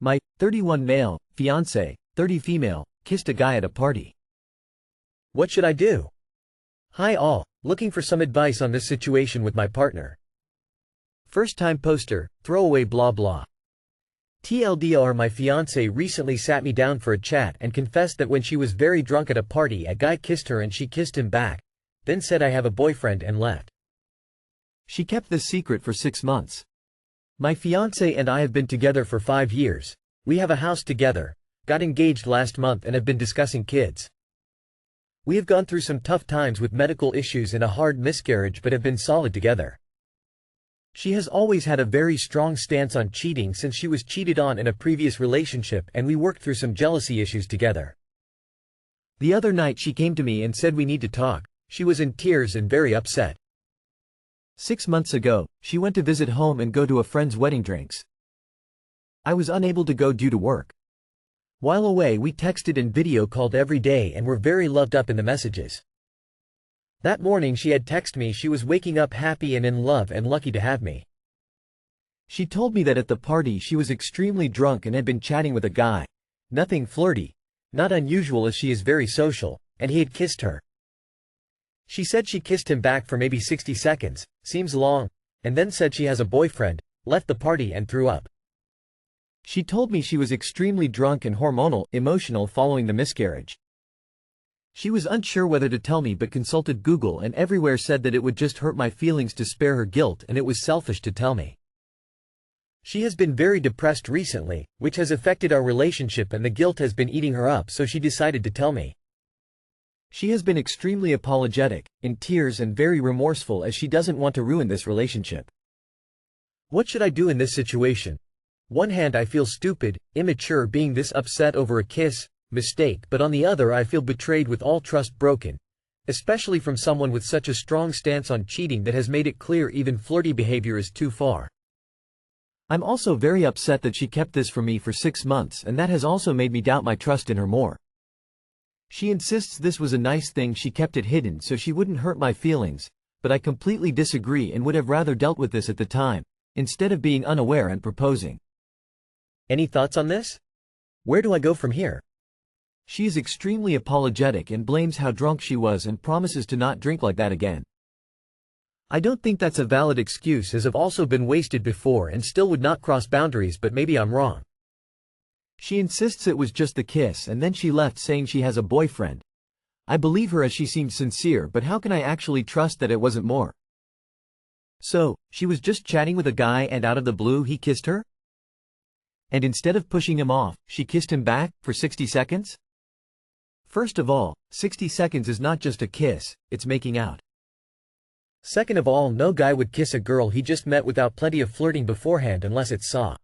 My 31 male, fiancé, 30 female, kissed a guy at a party. What should I do? Hi all, looking for some advice on this situation with my partner. First time poster, throwaway blah blah. TLDR, my fiancé recently sat me down for a chat and confessed that when she was very drunk at a party a guy kissed her and she kissed him back, then said I have a boyfriend and left. She kept this secret for 6 months. My fiancé and I have been together for 5 years. We have a house together, got engaged last month and have been discussing kids. We have gone through some tough times with medical issues and a hard miscarriage but have been solid together. She has always had a very strong stance on cheating since she was cheated on in a previous relationship and we worked through some jealousy issues together. The other night she came to me and said we need to talk. She was in tears and very upset. 6 months ago, she went to visit home and go to a friend's wedding drinks. I was unable to go due to work. While away we texted and video called every day and were very loved up in the messages. That morning she had texted me she was waking up happy and in love and lucky to have me. She told me that at the party she was extremely drunk and had been chatting with a guy. Nothing flirty, not unusual as she is very social, and he had kissed her. She said she kissed him back for maybe 60 seconds, seems long, and then said she has a boyfriend, left the party and threw up. She told me she was extremely drunk and emotional following the miscarriage. She was unsure whether to tell me but consulted Google and everywhere said that it would just hurt my feelings to spare her guilt and it was selfish to tell me. She has been very depressed recently, which has affected our relationship and the guilt has been eating her up, so she decided to tell me. She has been extremely apologetic, in tears and very remorseful as she doesn't want to ruin this relationship. What should I do in this situation? One hand I feel stupid, immature being this upset over a mistake, but on the other I feel betrayed with all trust broken, especially from someone with such a strong stance on cheating that has made it clear even flirty behavior is too far. I'm also very upset that she kept this from me for 6 months and that has also made me doubt my trust in her more. She insists this was a nice thing, she kept it hidden so she wouldn't hurt my feelings, but I completely disagree and would have rather dealt with this at the time, instead of being unaware and proposing. Any thoughts on this? Where do I go from here? She is extremely apologetic and blames how drunk she was and promises to not drink like that again. I don't think that's a valid excuse as I've also been wasted before and still would not cross boundaries, but maybe I'm wrong. She insists it was just the kiss and then she left saying she has a boyfriend. I believe her as she seemed sincere, but how can I actually trust that it wasn't more? So, she was just chatting with a guy and out of the blue he kissed her? And instead of pushing him off, she kissed him back, for 60 seconds? First of all, 60 seconds is not just a kiss, it's making out. Second of all, no guy would kiss a girl he just met without plenty of flirting beforehand unless it's saw.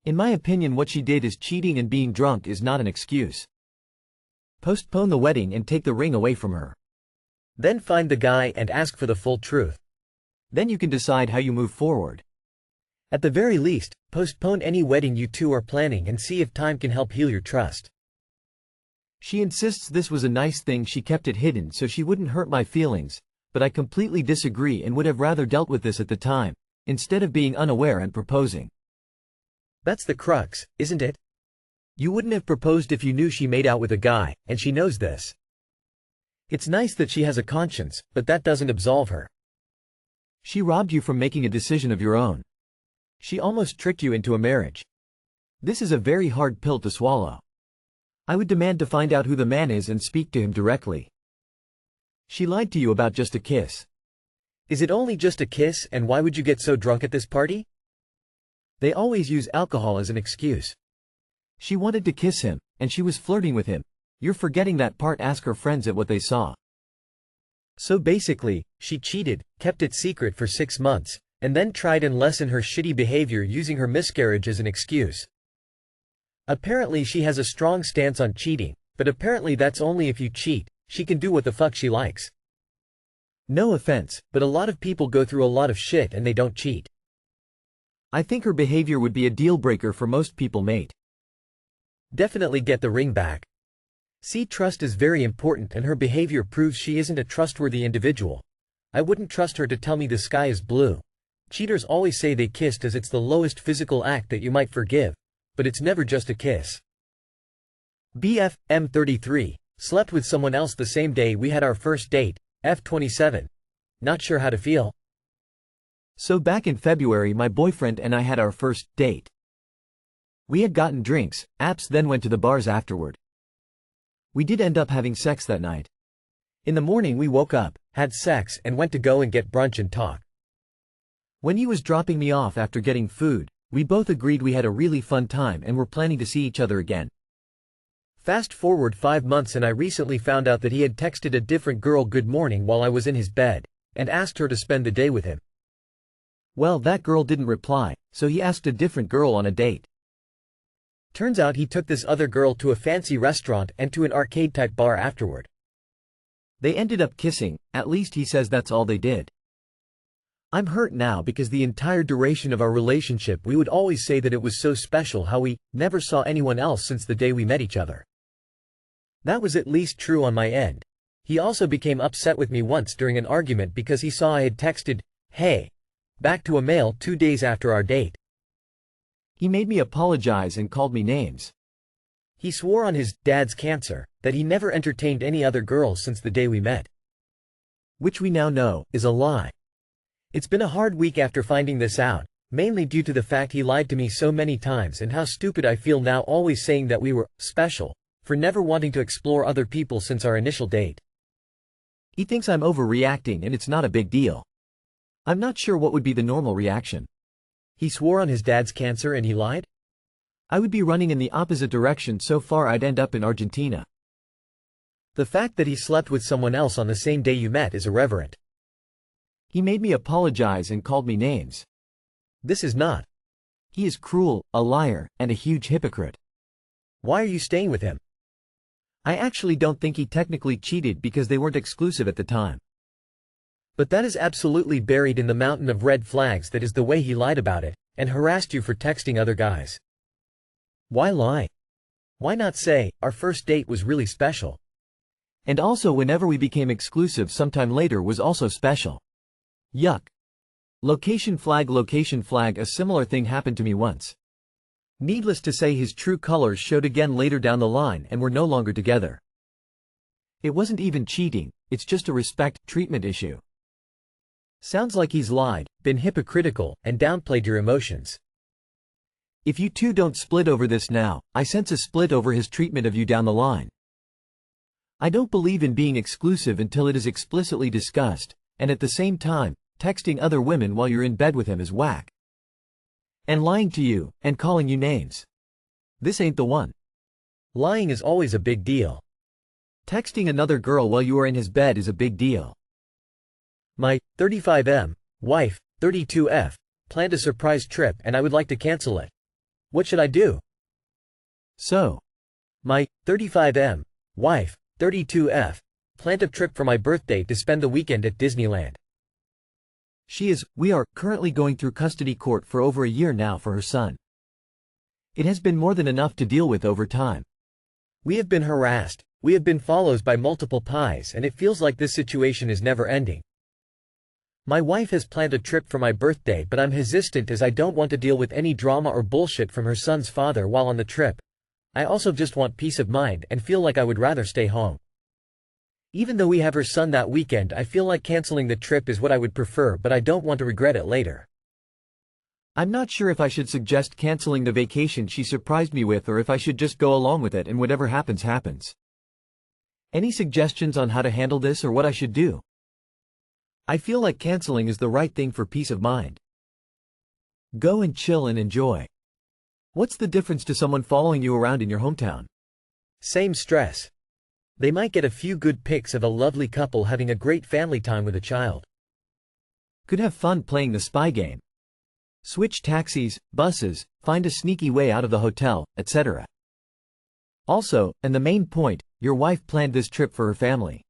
In my opinion, what she did is cheating and being drunk is not an excuse. Postpone the wedding and take the ring away from her. Then find the guy and ask for the full truth. Then you can decide how you move forward. At the very least, postpone any wedding you two are planning and see if time can help heal your trust. She insists this was a nice thing, she kept it hidden so she wouldn't hurt my feelings, but I completely disagree and would have rather dealt with this at the time, instead of being unaware and proposing. That's the crux, isn't it? You wouldn't have proposed if you knew she made out with a guy, and she knows this. It's nice that she has a conscience, but that doesn't absolve her. She robbed you from making a decision of your own. She almost tricked you into a marriage. This is a very hard pill to swallow. I would demand to find out who the man is and speak to him directly. She lied to you about just a kiss. Is it only just a kiss, and why would you get so drunk at this party? They always use alcohol as an excuse. She wanted to kiss him, and she was flirting with him. You're forgetting that part. Ask her friends at what they saw. So basically, she cheated, kept it secret for 6 months, and then tried and lessen her shitty behavior using her miscarriage as an excuse. Apparently she has a strong stance on cheating, but apparently that's only if you cheat. She can do what the fuck she likes. No offense, but a lot of people go through a lot of shit and they don't cheat. I think her behavior would be a deal breaker for most people, mate. Definitely get the ring back. See, trust is very important and her behavior proves she isn't a trustworthy individual. I wouldn't trust her to tell me the sky is blue. Cheaters always say they kissed as it's the lowest physical act that you might forgive. but it's never just a kiss. BF M33 slept with someone else the same day we had our first date. F27. Not sure how to feel. So back in February my boyfriend and I had our first date. We had gotten drinks, apps, then went to the bars afterward. We did end up having sex that night. In the morning we woke up, Had sex, and went to go and get brunch and talk. When he was dropping me off after getting food, we both agreed we had a really fun time and were planning to see each other again. Fast forward 5 months and I recently found out that he had texted a different girl good morning while I was in his bed, and asked her to spend the day with him. Well, that girl didn't reply, so he asked a different girl on a date. Turns out he took this other girl to a fancy restaurant and to an arcade-type bar afterward. They ended up kissing, at least he says that's all they did. I'm hurt now because the entire duration of our relationship we would always say that it was so special how we never saw anyone else since the day we met each other. That was at least true on my end. He also became upset with me once during an argument because he saw I had texted, "Hey," back to a male 2 days after our date. He made me apologize and called me names. He swore on his dad's cancer that he never entertained any other girls since the day we met. Which we now know is a lie. It's been a hard week after finding this out, mainly due to the fact he lied to me so many times and how stupid I feel now always saying that we were special, for never wanting to explore other people since our initial date. He thinks I'm overreacting and it's not a big deal. I'm not sure what would be the normal reaction. He swore on his dad's cancer and he lied? I would be running in the opposite direction so far I'd end up in Argentina. The fact that he slept with someone else on the same day you met is irreverent. He made me apologize and called me names. This is not. He is cruel, a liar, and a huge hypocrite. Why are you staying with him? I actually don't think he technically cheated because they weren't exclusive at the time. But that is absolutely buried in the mountain of red flags that is the way he lied about it, and harassed you for texting other guys. Why lie? Why not say, our first date was really special? And also whenever we became exclusive sometime later was also special. Yuck. Location flag, a similar thing happened to me once. Needless to say his true colors showed again later down the line and we're no longer together. It wasn't even cheating, it's just a respect treatment issue. Sounds like he's lied, been hypocritical, and downplayed your emotions. If you two don't split over this now, I sense a split over his treatment of you down the line. I don't believe in being exclusive until it is explicitly discussed, and at the same time, texting other women while you're in bed with him is whack. And lying to you, and calling you names. This ain't the one. Lying is always a big deal. Texting another girl while you are in his bed is a big deal. My 35M wife, 32F, planned a surprise trip and I would like to cancel it. What should I do? So, my 35M wife, 32F, planned a trip for my birthday to spend the weekend at Disneyland. We are currently going through custody court for over a year now for her son. It has been more than enough to deal with over time. We have been harassed, we have been followed by multiple pies, and it feels like this situation is never ending. My wife has planned a trip for my birthday, but I'm hesitant as I don't want to deal with any drama or bullshit from her son's father while on the trip. I also just want peace of mind and feel like I would rather stay home. Even though we have her son that weekend, I feel like canceling the trip is what I would prefer, but I don't want to regret it later. I'm not sure if I should suggest canceling the vacation she surprised me with or if I should just go along with it and whatever happens happens. Any suggestions on how to handle this or what I should do? I feel like canceling is the right thing for peace of mind. Go and chill and enjoy. What's the difference to someone following you around in your hometown? Same stress. They might get a few good pics of a lovely couple having a great family time with a child. Could have fun playing the spy game. Switch taxis, buses, find a sneaky way out of the hotel, etc. Also, and the main point, your wife planned this trip for her family.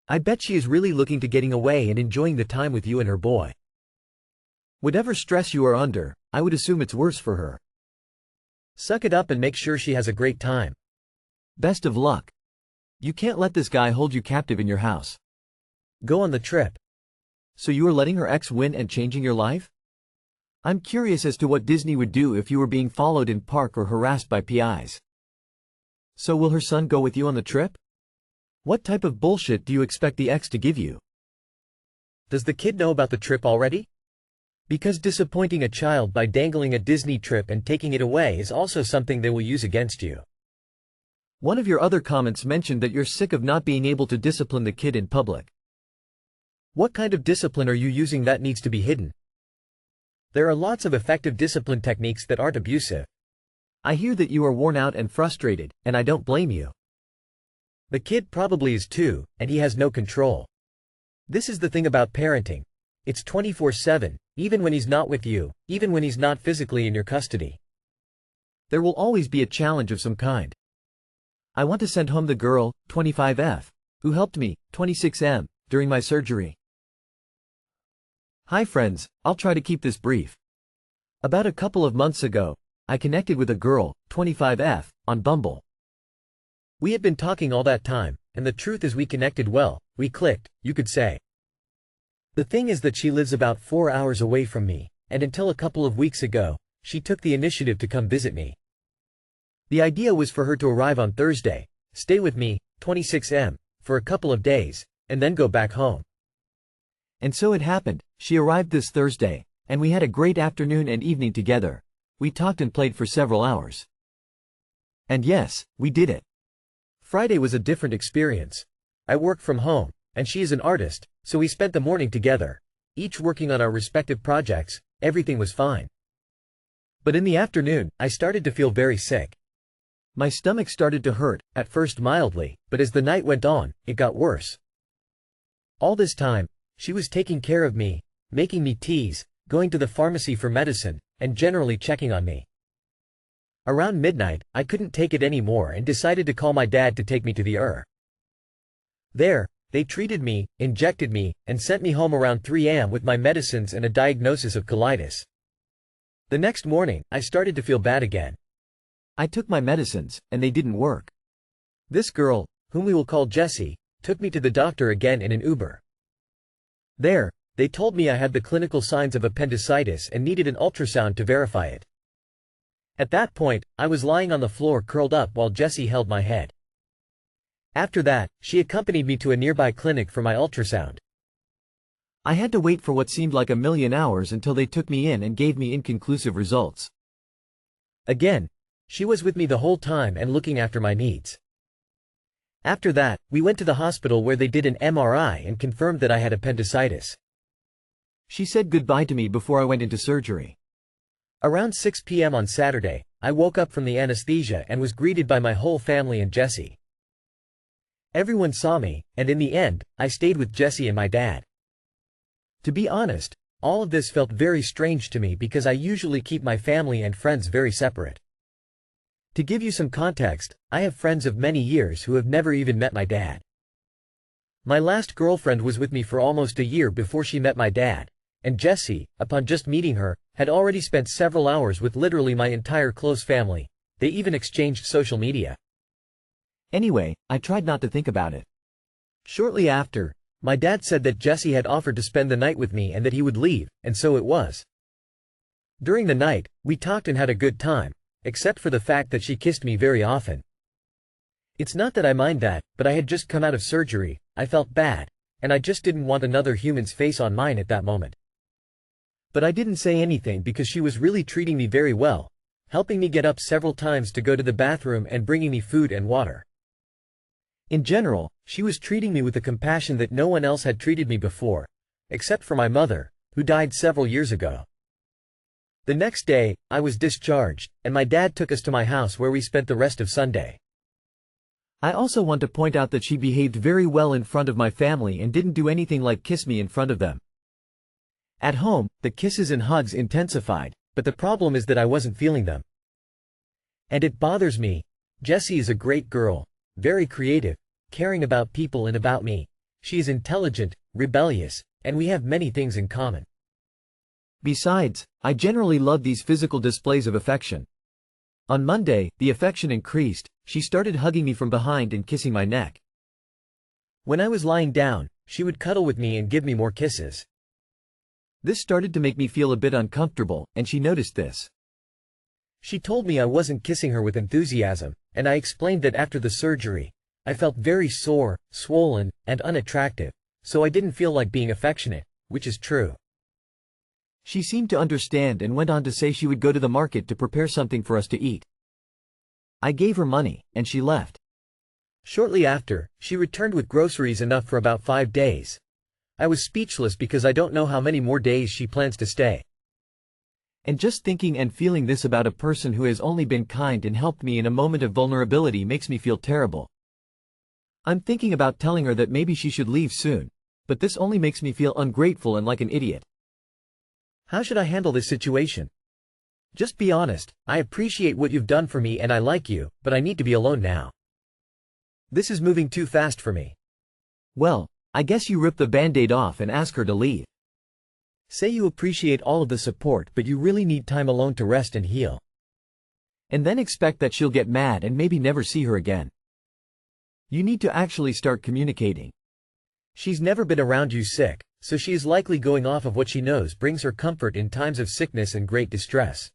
I bet she is really looking to getting away and enjoying the time with you and her boy. Whatever stress you are under, I would assume it's worse for her. Suck it up and make sure she has a great time. Best of luck. You can't let this guy hold you captive in your house. Go on the trip. So you are letting her ex win and changing your life? I'm curious as to what Disney would do if you were being followed in park or harassed by PIs. So will her son go with you on the trip? What type of bullshit do you expect the ex to give you? Does the kid know about the trip already? Because disappointing a child by dangling a Disney trip and taking it away is also something they will use against you. One of your other comments mentioned that you're sick of not being able to discipline the kid in public. What kind of discipline are you using that needs to be hidden? There are lots of effective discipline techniques that aren't abusive. I hear that you are worn out and frustrated, and I don't blame you. The kid probably is too, and he has no control. This is the thing about parenting. It's 24/7, even when he's not with you, even when he's not physically in your custody. There will always be a challenge of some kind. I want to send home the girl, 25F, who helped me, 26M, during my surgery. Hi friends, I'll try to keep this brief. About a couple of months ago, I connected with a girl, 25F, on Bumble. We had been talking all that time, and the truth is we connected well, we clicked, you could say. The thing is that she lives about 4 hours away from me, and until a couple of weeks ago, she took the initiative to come visit me. The idea was for her to arrive on Thursday, stay with me, 26M, for a couple of days, and then go back home. And so it happened, she arrived this Thursday, and we had a great afternoon and evening together. We talked and played for several hours. And yes, we did it. Friday was a different experience. I work from home, and she is an artist, so we spent the morning together, each working on our respective projects. Everything was fine. But in the afternoon, I started to feel very sick. My stomach started to hurt, at first mildly, but as the night went on, it got worse. All this time, she was taking care of me, making me teas, going to the pharmacy for medicine, and generally checking on me. Around midnight, I couldn't take it anymore and decided to call my dad to take me to the ER. There, they treated me, injected me, and sent me home around 3 a.m. with my medicines and a diagnosis of colitis. The next morning, I started to feel bad again. I took my medicines, and they didn't work. This girl, whom we will call Jessie, took me to the doctor again in an Uber. There, they told me I had the clinical signs of appendicitis and needed an ultrasound to verify it. At that point, I was lying on the floor curled up while Jessie held my head. After that, she accompanied me to a nearby clinic for my ultrasound. I had to wait for what seemed like a million hours until they took me in and gave me inconclusive results. Again, she was with me the whole time and looking after my needs. After that, we went to the hospital where they did an MRI and confirmed that I had appendicitis. She said goodbye to me before I went into surgery. Around 6 p.m. on Saturday, I woke up from the anesthesia and was greeted by my whole family and Jessie. Everyone saw me, and in the end, I stayed with Jessie and my dad. To be honest, all of this felt very strange to me because I usually keep my family and friends very separate. To give you some context, I have friends of many years who have never even met my dad. My last girlfriend was with me for almost a year before she met my dad, and Jessie, upon just meeting her, had already spent several hours with literally my entire close family. They even exchanged social media. Anyway, I tried not to think about it. Shortly after, my dad said that Jessie had offered to spend the night with me and that he would leave, and so it was. During the night, we talked and had a good time, except for the fact that she kissed me very often. It's not that I mind that, but I had just come out of surgery, I felt bad, and I just didn't want another human's face on mine at that moment. But I didn't say anything because she was really treating me very well, helping me get up several times to go to the bathroom and bringing me food and water. In general, she was treating me with a compassion that no one else had treated me before, except for my mother, who died several years ago. The next day, I was discharged, and my dad took us to my house where we spent the rest of Sunday. I also want to point out that she behaved very well in front of my family and didn't do anything like kiss me in front of them. At home, the kisses and hugs intensified, but the problem is that I wasn't feeling them. And it bothers me. Jessie is a great girl, very creative, caring about people and about me. She is intelligent, rebellious, and we have many things in common. Besides, I generally love these physical displays of affection. On Monday, the affection increased, she started hugging me from behind and kissing my neck. When I was lying down, she would cuddle with me and give me more kisses. This started to make me feel a bit uncomfortable, and she noticed this. She told me I wasn't kissing her with enthusiasm, and I explained that after the surgery, I felt very sore, swollen, and unattractive, so I didn't feel like being affectionate, which is true. She seemed to understand and went on to say she would go to the market to prepare something for us to eat. I gave her money, and she left. Shortly after, she returned with groceries enough for about 5 days. I was speechless because I don't know how many more days she plans to stay. And just thinking and feeling this about a person who has only been kind and helped me in a moment of vulnerability makes me feel terrible. I'm thinking about telling her that maybe she should leave soon, but this only makes me feel ungrateful and like an idiot. How should I handle this situation? Just be honest. I appreciate what you've done for me and I like you, but I need to be alone now. This is moving too fast for me. Well, I guess you rip the band-aid off and ask her to leave. Say you appreciate all of the support but you really need time alone to rest and heal. And then expect that she'll get mad and maybe never see her again. You need to actually start communicating. She's never been around you sick, so she is likely going off of what she knows brings her comfort in times of sickness and great distress.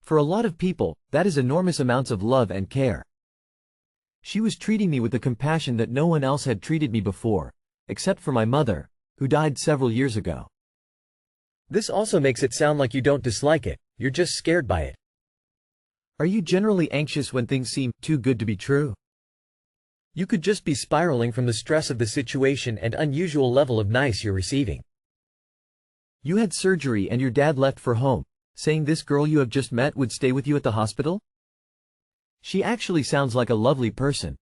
For a lot of people, that is enormous amounts of love and care. She was treating me with the compassion that no one else had treated me before, except for my mother, who died several years ago. This also makes it sound like you don't dislike it, you're just scared by it. Are you generally anxious when things seem too good to be true? You could just be spiraling from the stress of the situation and unusual level of nice you're receiving. You had surgery and your dad left for home, saying this girl you have just met would stay with you at the hospital? She actually sounds like a lovely person.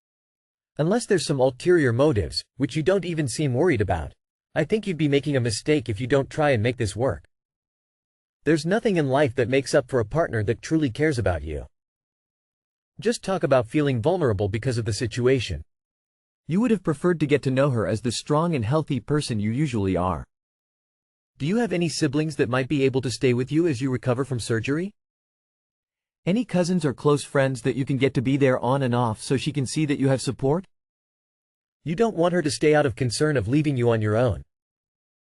Unless there's some ulterior motives, which you don't even seem worried about, I think you'd be making a mistake if you don't try and make this work. There's nothing in life that makes up for a partner that truly cares about you. Just talk about feeling vulnerable because of the situation. You would have preferred to get to know her as the strong and healthy person you usually are. Do you have any siblings that might be able to stay with you as you recover from surgery? Any cousins or close friends that you can get to be there on and off so she can see that you have support? You don't want her to stay out of concern of leaving you on your own.